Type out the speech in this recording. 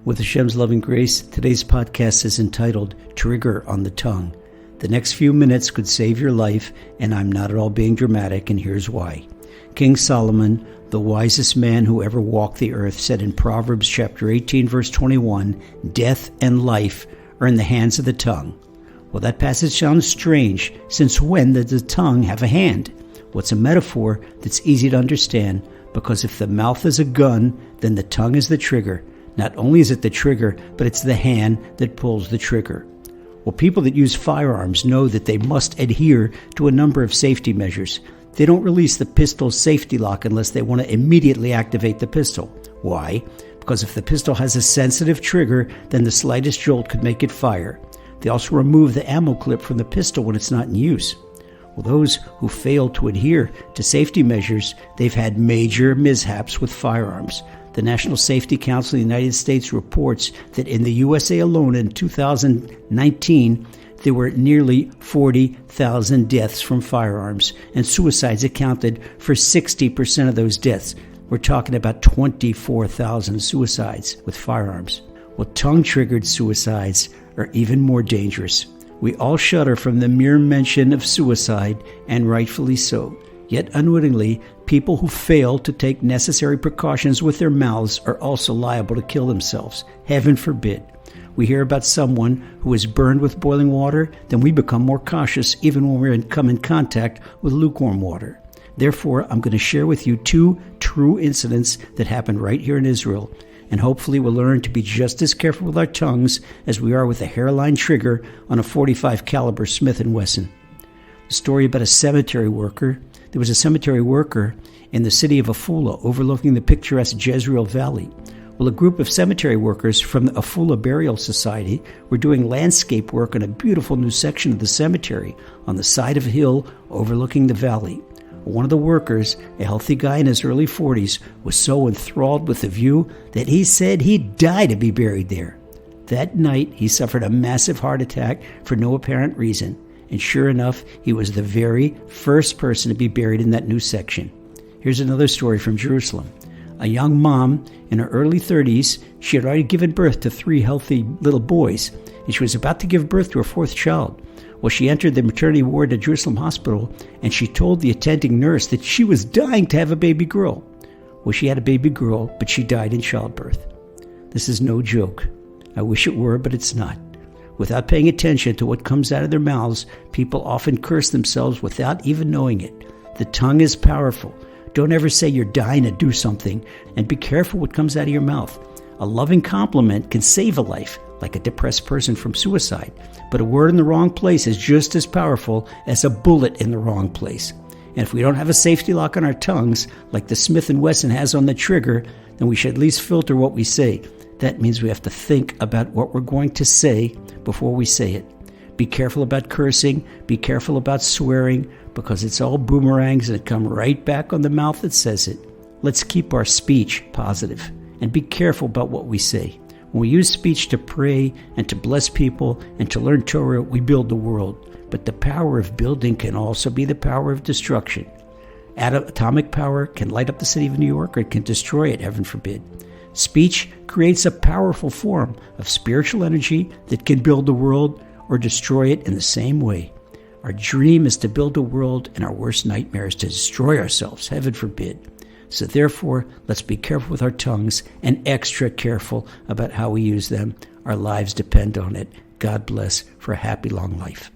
With Hashem's loving grace, today's podcast is entitled Trigger on the Tongue. The next few minutes could save your life, and I'm not at all being dramatic, and here's why. King Solomon, the wisest man who ever walked the earth, said in Proverbs chapter 18, verse 21, "Death and life are in the hands of the tongue." Well, that passage sounds strange. Since when does the tongue have a hand? Well, it's a metaphor that's easy to understand, because if the mouth is a gun, then the tongue is the trigger. Not only is it the trigger, but it's the hand that pulls the trigger. Well, people that use firearms know that they must adhere to a number of safety measures. They don't release the pistol safety lock unless they want to immediately activate the pistol. Why? Because if the pistol has a sensitive trigger, then the slightest jolt could make it fire. They also remove the ammo clip from the pistol when it's not in use. Well, those who fail to adhere to safety measures, they've had major mishaps with firearms. The National Safety Council of the United States reports that in the USA alone in 2019, there were nearly 40,000 deaths from firearms, and suicides accounted for 60% of those deaths. We're talking about 24,000 suicides with firearms. Well, tongue-triggered suicides are even more dangerous. We all shudder from the mere mention of suicide, and rightfully so. Yet unwittingly, people who fail to take necessary precautions with their mouths are also liable to kill themselves. Heaven forbid. We hear about someone who is burned with boiling water, then we become more cautious even when we come in contact with lukewarm water. Therefore, I'm going to share with you two true incidents that happened right here in Israel, and hopefully we'll learn to be just as careful with our tongues as we are with a hairline trigger on a .45 caliber Smith & Wesson. The story about a cemetery worker. There was a cemetery worker in the city of Afula overlooking the picturesque Jezreel Valley. Well, a group of cemetery workers from the Afula Burial Society were doing landscape work on a beautiful new section of the cemetery on the side of a hill overlooking the valley. One of the workers, a healthy guy in his early 40s, was so enthralled with the view that he said he'd die to be buried there. That night, he suffered a massive heart attack for no apparent reason. And sure enough, he was the very first person to be buried in that new section. Here's another story from Jerusalem. A young mom in her early 30s, she had already given birth to 3 healthy little boys, and she was about to give birth to her 4th child. Well, she entered the maternity ward at Jerusalem Hospital, and she told the attending nurse that she was dying to have a baby girl. Well, she had a baby girl, but she died in childbirth. This is no joke. I wish it were, but it's not. Without paying attention to what comes out of their mouths, people often curse themselves without even knowing it. The tongue is powerful. Don't ever say you're dying to do something, and be careful what comes out of your mouth. A loving compliment can save a life, like a depressed person from suicide. But a word in the wrong place is just as powerful as a bullet in the wrong place. And if we don't have a safety lock on our tongues, like the Smith & Wesson has on the trigger, then we should at least filter what we say. That means we have to think about what we're going to say before we say it. Be careful about cursing. Be careful about swearing, because it's all boomerangs and it comes right back on the mouth that says it. Let's keep our speech positive and be careful about what we say. When we use speech to pray and to bless people and to learn Torah, we build the world. But the power of building can also be the power of destruction. Atomic power can light up the city of New York, or it can destroy it, heaven forbid. Speech creates a powerful form of spiritual energy that can build the world or destroy it in the same way. Our dream is to build a world, and our worst nightmare is to destroy ourselves, heaven forbid. So therefore, let's be careful with our tongues and extra careful about how we use them. Our lives depend on it. God bless for a happy, long life.